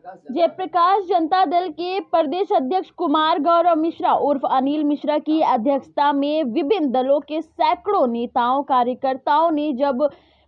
जयप्रकाश जनता दल के प्रदेश अध्यक्ष कुमार गौरव मिश्रा उर्फ अनिल मिश्रा की अध्यक्षता में विभिन्न दलों के सैकड़ों नेताओं कार्यकर्ताओं ने जब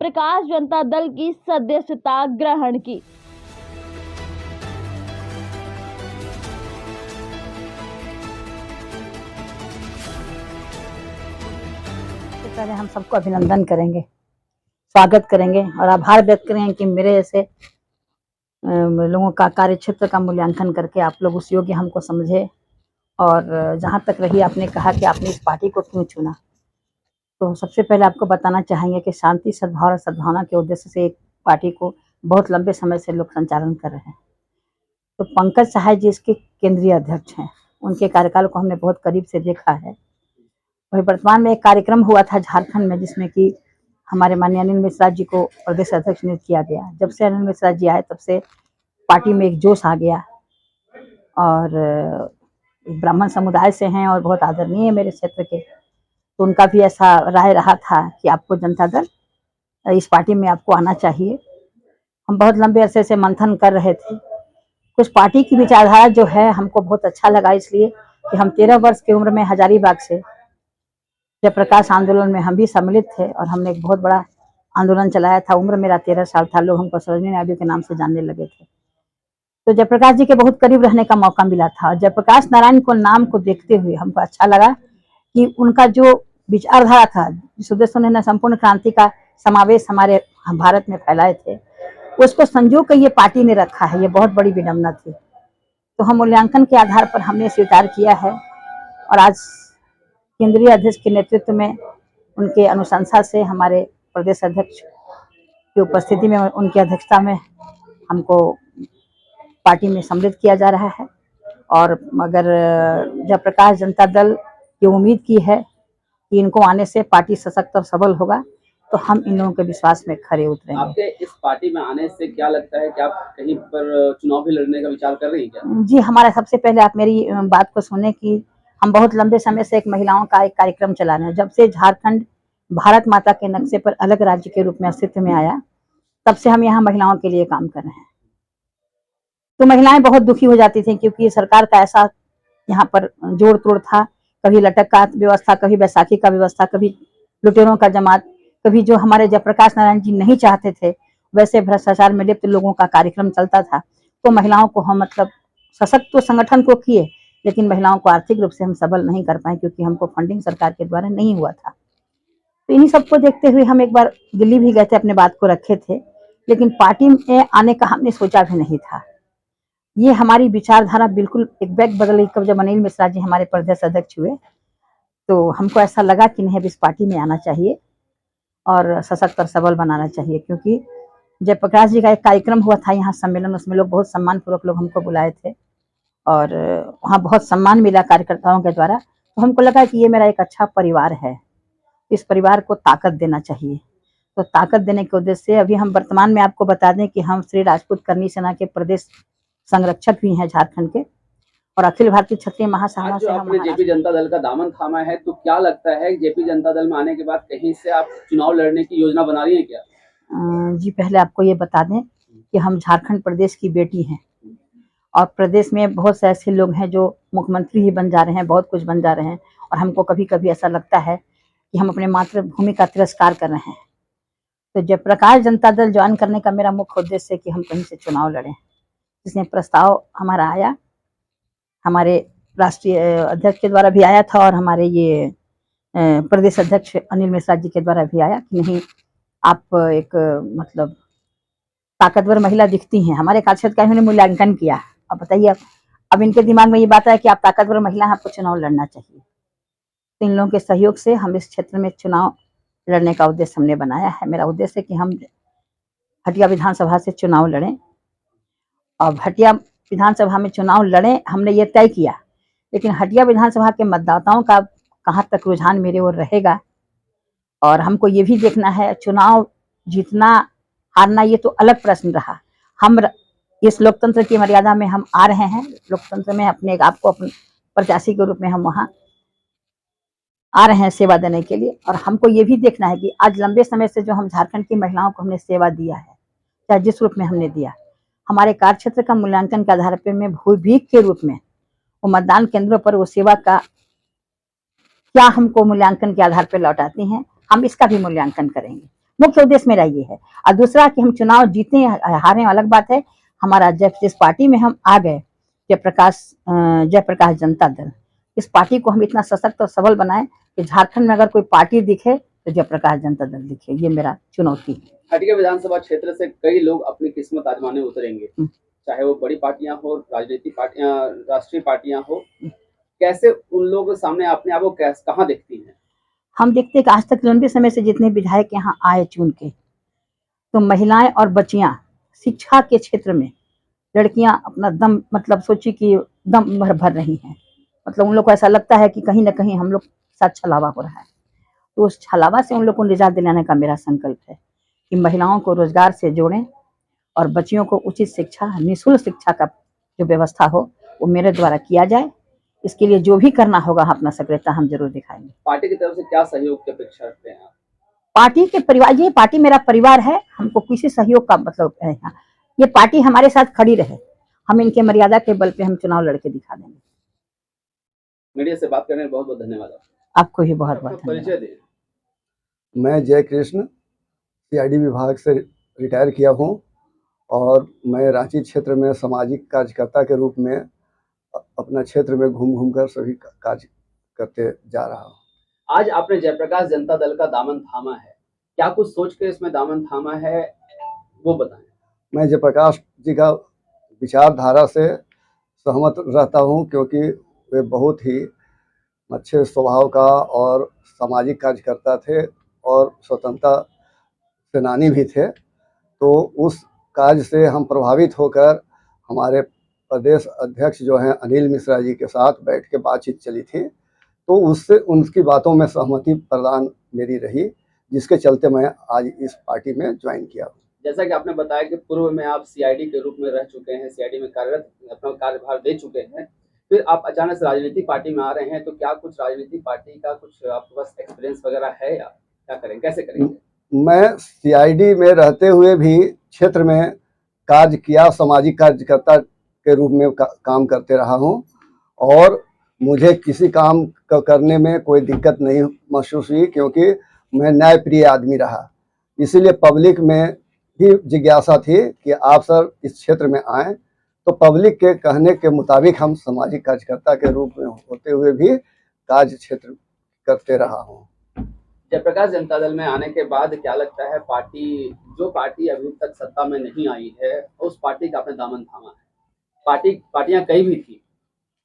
प्रकाश जनता दल की सदस्यता ग्रहण की। पहले हम सबको अभिनंदन करेंगे, स्वागत करेंगे और आभार व्यक्त करेंगे कि मेरे जैसे लोगों का कार्य क्षेत्र का मूल्यांकन करके आप लोग उस योग्य हमको समझे। और जहाँ तक रही आपने कहा कि आपने इस पार्टी को क्यों चुना, तो सबसे पहले आपको बताना चाहेंगे कि शांति, सद्भाव और सद्भावना के उद्देश्य से एक पार्टी को बहुत लंबे समय से लोग संचालन कर रहे हैं। तो पंकज सहाय जी इसके केंद्रीय अध्यक्ष हैं, उनके कार्यकाल को हमने बहुत करीब से देखा है। वही वर्तमान में एक कार्यक्रम हुआ था झारखंड में, जिसमें कि हमारे माननीय अनिल मिश्रा जी को प्रदेश अध्यक्ष नियुक्त किया गया। जब से अनिल मिश्रा जी आए तब से पार्टी में एक जोश आ गया। और ब्राह्मण समुदाय से हैं और बहुत आदरणीय है मेरे क्षेत्र के, तो उनका भी ऐसा राय रहा था कि आपको जनता दल इस पार्टी में आपको आना चाहिए। हम बहुत लंबे अरसे से मंथन कर रहे थे। कुछ पार्टी की विचारधारा जो है हमको बहुत अच्छा लगा, इसलिए कि हम 13 वर्ष की उम्र में हजारीबाग से जयप्रकाश आंदोलन में हम भी सम्मिलित थे और हमने एक बहुत बड़ा आंदोलन चलाया था। उम्र मेरा 13 साल था, लोग हमको सरोजिनी नायडू के नाम से जानने लगे थे। तो जयप्रकाश जी के बहुत करीब रहने का मौका मिला था और जयप्रकाश नारायण को नाम को देखते हुए हमको अच्छा लगा कि उनका जो विचारधारा था, जिस उद्देश्य उन्होंने संपूर्ण क्रांति का समावेश हमारे भारत में फैलाए थे, उसको संजो कर ये पार्टी ने रखा है। ये बहुत बड़ी विडम्बना थी। तो हम मूल्यांकन के आधार पर हमने स्वीकार किया है और आज केंद्रीय अध्यक्ष के नेतृत्व में उनके अनुशंसा से हमारे प्रदेश अध्यक्ष की उपस्थिति में, उनकी अध्यक्षता में हमको पार्टी में सम्मिलित किया जा रहा है। और अगर जयप्रकाश जनता दल ये उम्मीद की है कि इनको आने से पार्टी सशक्त और सबल होगा, तो हम इन लोगों के विश्वास में खरे उतरेंगे। आपके इस पार्टी में आने से क्या लगता है कि आप कहीं पर चुनाव भी लड़ने का विचार कर रही हैं क्या? जी, हमारा सबसे पहले आप मेरी बात को सुने कि हम बहुत लंबे समय से एक महिलाओं का एक कार्यक्रम चला रहे हैं। जब से झारखंड भारत माता के नक्शे पर अलग राज्य के रूप में अस्तित्व में आया, तब से हम यहाँ महिलाओं के लिए काम कर रहे हैं। तो महिलाएं बहुत दुखी हो जाती थी, क्योंकि सरकार का ऐसा यहाँ पर जोड़ तोड़ था। कभी लटक का व्यवस्था, कभी बैसाखी का व्यवस्था, कभी लुटेरों का जमात, कभी जो हमारे जयप्रकाश नारायण जी नहीं चाहते थे वैसे भ्रष्टाचार में लिप्त लोगों का कार्यक्रम चलता था। तो महिलाओं को हम मतलब सशक्त तो संगठन को किए, लेकिन महिलाओं को आर्थिक रूप से हम सबल नहीं कर पाए, क्योंकि हमको फंडिंग सरकार के द्वारा नहीं हुआ था। तो इन्हीं सबको देखते हुए हम एक बार दिल्ली भी गए थे, अपने बात को रखे थे, लेकिन पार्टी में आने का हमने सोचा भी नहीं था। ये हमारी विचारधारा बिल्कुल एक बैग बदल गई जब अनिल मिश्रा जी हमारे प्रदेश अध्यक्ष हुए। तो हमको ऐसा लगा कि नहीं, अब इस पार्टी में आना चाहिए और सशक्त और सबल बनाना चाहिए। क्योंकि जयप्रकाश जी का एक कार्यक्रम हुआ था यहाँ सम्मेलन, उसमें लोग बहुत सम्मानपूर्वक लोग हमको बुलाए थे और वहाँ बहुत सम्मान मिला कार्यकर्ताओं के द्वारा। तो हमको लगा कि ये मेरा एक अच्छा परिवार है, इस परिवार को ताकत देना चाहिए। तो ताकत देने के उद्देश्य से अभी हम वर्तमान में आपको बता दें कि हम श्री राजपूत करनी सेना के प्रदेश संरक्षक भी हैं झारखंड के, और अखिल भारतीय क्षत्रिय महासभा से आपने जेपी जनता दल का दामन थामा है, तो क्या लगता है जेपी जनता दल में आने के बाद कहीं से आप चुनाव लड़ने की योजना बना रही है क्या? जी, पहले आपको ये बता दें कि हम झारखंड प्रदेश की बेटी हैं और प्रदेश में बहुत से ऐसे लोग हैं जो मुख्यमंत्री ही बन जा रहे हैं, बहुत कुछ बन जा रहे हैं, और हमको कभी कभी ऐसा लगता है कि हम अपने मातृभूमि का तिरस्कार कर रहे हैं। तो जयप्रकाश जनता दल ज्वाइन करने का मेरा मुख्य उद्देश्य है कि हम कहीं से चुनाव लड़ें। जिसने प्रस्ताव हमारा आया, हमारे राष्ट्रीय अध्यक्ष के द्वारा भी आया था और हमारे ये प्रदेश अध्यक्ष अनिल मिश्रा जी के द्वारा भी आया कि नहीं, आप एक मतलब ताकतवर महिला दिखती हैं। हमारे कार्यक्षेत्र का इन्होंने मूल्यांकन किया। अब बताइए, अब इनके दिमाग में ये बात है कि आप ताकतवर महिला हैं, आपको चुनाव लड़ना चाहिए। तो इन लोगों के सहयोग से हम इस क्षेत्र में चुनाव लड़ने का उद्देश्य हमने बनाया है। मेरा उद्देश्य है कि हम हटिया विधानसभा से चुनाव लड़ें और हटिया विधानसभा में चुनाव लड़ें, हमने ये तय किया। लेकिन हटिया विधानसभा के मतदाताओं का कहाँ तक रुझान मेरे ओर रहेगा, और हमको ये भी देखना है, चुनाव जीतना हारना ये तो अलग प्रश्न रहा। हम इस लोकतंत्र की मर्यादा में हम आ रहे हैं, लोकतंत्र में अपने आप को अपने प्रत्याशी के रूप में हम वहाँ आ रहे हैं सेवा देने के लिए। और हमको ये भी देखना है कि आज लंबे समय से जो हम झारखंड की महिलाओं को हमने सेवा दिया है, चाहे जिस रूप में हमने दिया, हमारे कार्य क्षेत्र का मूल्यांकन के आधार पर मैं भूभीख के रूप में वो मतदान केंद्रों पर वो सेवा का क्या हमको मूल्यांकन के आधार पर लौटाती हैं, हम इसका भी मूल्यांकन करेंगे। मुख्य उद्देश्य मेरा ये है। और दूसरा कि हम चुनाव जीते हारे अलग बात है, हमारा जब जिस पार्टी में हम आ गए जयप्रकाश जनता दल, इस पार्टी को हम इतना सशक्त और सबल बनाए कि झारखंड में अगर कोई पार्टी दिखे तो जयप्रकाश जनता दल दिखे। ये मेरा चुनौती है। खटिया विधानसभा क्षेत्र से कई लोग अपनी किस्मत आजमाने उतरेंगे, चाहे वो बड़ी पार्टियां हो, राजनीतिक पार्टियां, राष्ट्रीय पार्टियां हो। कैसे उन लोगों के सामने अपने आप को कहाँ देखती हैं? हम देखते हैं कि आज तक लंबे समय से जितने विधायक यहाँ आए चुन के, तो महिलाएं और बच्चियां शिक्षा के क्षेत्र में लड़कियां अपना दम मतलब सोची कि दम भर रही हैं। मतलब उन लोग को ऐसा लगता है कि कहीं ना कहीं हम लोग साथ छलावा हो रहा है। तो उस छलावा से उन लोग को निजात दिलाने का मेरा संकल्प है कि महिलाओं को रोजगार से जोड़ें और बच्चियों को उचित शिक्षा, निःशुल्क शिक्षा का जो व्यवस्था हो वो मेरे द्वारा किया जाए। इसके लिए जो भी करना होगा अपना सक्रियता हम जरूर दिखाएंगे। पार्टी की तरफ से क्या सहयोग की अपेक्षा रखते हैं आप? पार्टी के परिवार, ये पार्टी मेरा परिवार है, हमको किसी सहयोग का मतलब है। ये पार्टी हमारे साथ खड़ी रहे, हम इनके मर्यादा के बल पे हम चुनाव लड़के दिखा देंगे। मीडिया से बात करने में बहुत बहुत धन्यवाद। आपको भी बहुत बहुत परिचय दें। मैं जय कृष्ण CID विभाग से रिटायर किया हूँ और मैं रांची क्षेत्र में सामाजिक कार्यकर्ता के रूप में अपना क्षेत्र में घूम कर सभी कार्य करते जा रहा हूँ। आज आपने जयप्रकाश जनता दल का दामन थामा है, क्या कुछ सोच के इसमें दामन थामा है वो बताएं। मैं जयप्रकाश जी का विचारधारा से सहमत रहता हूँ, क्योंकि वे बहुत ही अच्छे स्वभाव का और सामाजिक कार्यकर्ता थे और स्वतंत्रता सेनानी भी थे। तो उस कार्य से हम प्रभावित होकर हमारे प्रदेश अध्यक्ष जो हैं अनिल मिश्रा जी के साथ बैठ के बातचीत चली थी, तो उससे उनकी बातों में सहमति प्रदान मेरी रही, जिसके चलते मैं आज इस पार्टी में ज्वाइन किया। जैसा कि आपने बताया कि पूर्व में आप CID के रूप में रह चुके हैं, CID में कार्यरत अपना कार्यभार दे चुके हैं, फिर आप अचानक से राजनीतिक पार्टी में आ रहे हैं, तो क्या कुछ राजनीतिक पार्टी का कुछ आपके पास एक्सपीरियंस वगैरह है या क्या करेंगे, कैसे करेंगे? मैं CID में रहते हुए भी क्षेत्र में कार्य किया, सामाजिक कार्यकर्ता के रूप में काम करते रहा हूं और मुझे किसी काम का करने में कोई दिक्कत नहीं महसूस हुई, क्योंकि मैं न्यायप्रिय आदमी रहा। इसीलिए पब्लिक में भी जिज्ञासा थी कि आप सर इस क्षेत्र में आएँ, तो पब्लिक के कहने के मुताबिक हम सामाजिक कार्यकर्ता के रूप में होते हुए भी कार्य क्षेत्र करते रहा हूँ। जयप्रकाश जनता दल में आने के बाद क्या लगता है, पार्टी अभी तक सत्ता में नहीं आई है, उस पार्टी का आपने दामन थामा है। पार्टियां कई भी थी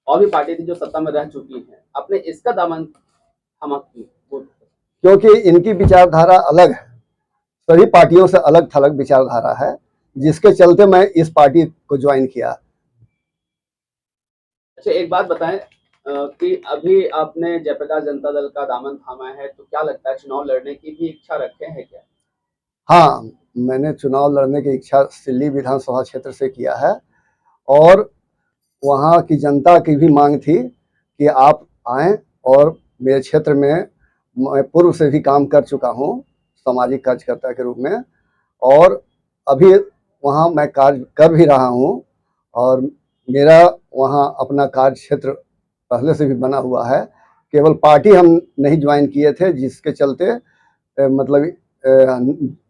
और भी पार्टी थी जो सत्ता में रह चुकी हैं, आपने इसका दामन थामा क्यों? क्योंकि इनकी विचारधारा अलग है, सभी पार्टियों से अलग थलग विचारधारा है, जिसके चलते मैं इस पार्टी को ज्वाइन किया। अच्छा, एक बात बताएं कि अभी आपने जयप्रकाश जनता दल का दामन थामा है, तो क्या लगता है चुनाव लड़ने की भी इच्छा रखे हैं क्या? हाँ, मैंने चुनाव लड़ने की इच्छा सिल्ली विधानसभा क्षेत्र से किया है और वहाँ की जनता की भी मांग थी कि आप आएँ, और मेरे क्षेत्र में मैं पूर्व से भी काम कर चुका हूँ सामाजिक कार्यकर्ता के रूप में, और अभी वहाँ मैं कार्य कर भी रहा हूँ और मेरा वहाँ अपना कार्य क्षेत्र पहले से भी बना हुआ है। केवल पार्टी हम नहीं ज्वाइन किए थे, जिसके चलते मतलब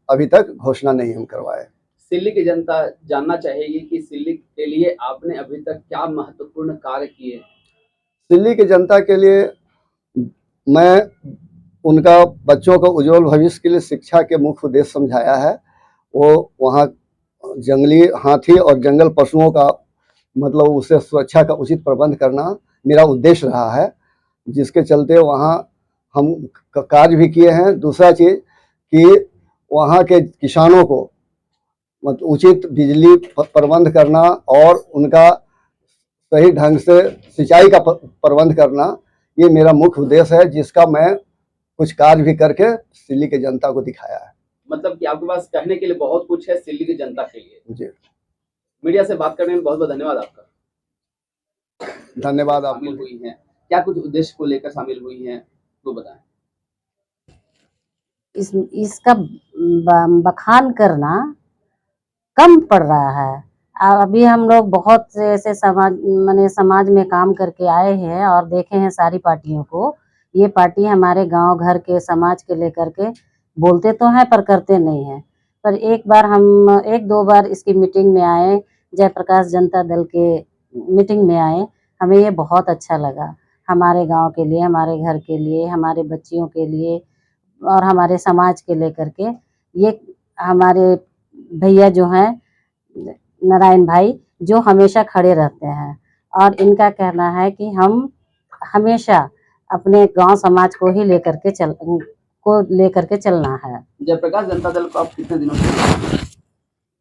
अभी तक घोषणा नहीं हम करवाए। सिल्ली की जनता जानना चाहेगी कि सिल्ली के लिए आपने अभी तक क्या महत्वपूर्ण कार्य किए? सिल्ली की जनता के लिए मैं उनका बच्चों को उज्जवल भविष्य के लिए शिक्षा के मुख्य उद्देश्य समझाया है। वो वहाँ जंगली हाथी और जंगल पशुओं का मतलब उससे सुरक्षा का उचित प्रबंध करना मेरा उद्देश्य रहा है, जिसके चलते वहाँ हम कार्य भी किए हैं। दूसरा चीज़ कि वहाँ के किसानों को मतलब उचित बिजली प्रबंध करना और उनका सही ढंग से सिंचाई का प्रबंध करना, ये मेरा मुख्य उद्देश्य है, जिसका मैं कुछ कार्य भी करके सिल्ली की जनता को दिखाया है। मतलब कि आपके पास कहने के लिए बहुत कुछ है सिल्ली की जनता के लिए। जी, मीडिया से बात करने में बहुत बहुत धन्यवाद आपका। धन्यवाद। आप शामिल हुई हैं, क्या कुछ उद्देश्य को लेकर शामिल हुई हैं तो बताएं। इसका बखान करना कम पड़ रहा है। अभी हम लोग बहुत से ऐसे समाज में काम करके आए हैं और देखे हैं सारी पार्टियों को। ये पार्टी हमारे गांव घर के समाज के लेकर के बोलते तो हैं पर करते नहीं हैं। पर एक दो बार इसकी मीटिंग में आए, जयप्रकाश जनता दल के मीटिंग में आए, हमें ये बहुत अच्छा लगा। हमारे गांव के लिए, हमारे घर के लिए, हमारे बच्चियों के लिए और हमारे समाज के लेकर के ये हमारे भैया जो हैं नारायण भाई, जो हमेशा खड़े रहते हैं और इनका कहना है कि हम हमेशा अपने गांव समाज को ही लेकर के चलना है। जयप्रकाश जनता दल को आप कितने दिनों से?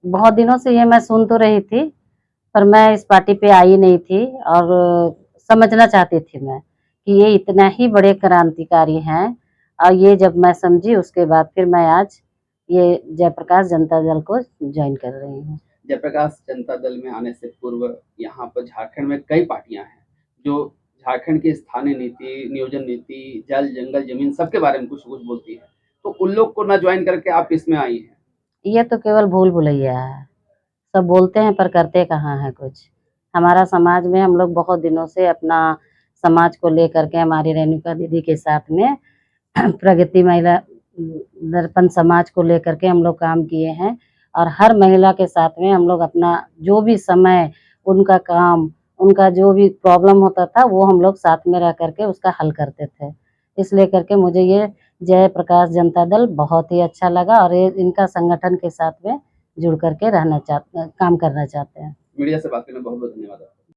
बहुत दिनों से ये मैं सुन तो रही थी, पर मैं इस पार्टी पे आई नहीं थी और समझना चाहती थी मैं कि ये इतना ही बड़े क्रांतिकारी हैं। और ये जब मैं समझी, उसके बाद फिर मैं आज ये जयप्रकाश जनता दल को ज्वाइन कर रही हूँ। जयप्रकाश जनता दल में आने से पूर्व यहाँ पर झारखंड में कई पार्टियां हैं जो झारखंड की स्थानीय नीति, नियोजन नीति, जल जंगल जमीन सबके बारे में कुछ कुछ बोलती है, तो उन लोग को ना ज्वाइन करके आप इसमें आई हैं। ये तो केवल भूल भुलैया है, सब बोलते हैं पर करते कहाँ है कुछ। हमारा समाज में हम लोग बहुत दिनों से अपना समाज को लेकर के हमारी रेणुका दीदी के साथ में प्रगति महिला दर्पण समाज को लेकर के हम लोग काम किए हैं और हर महिला के साथ में हम लोग अपना जो भी समय, उनका काम, उनका जो भी प्रॉब्लम होता था वो हम लोग साथ में रह करके उसका हल करते थे। इसलिए करके मुझे ये जयप्रकाश जनता दल बहुत ही अच्छा लगा और ये इनका संगठन के साथ में जुड़ करके काम करना चाहते हैं। मीडिया से बात करने बहुत बहुत धन्यवाद।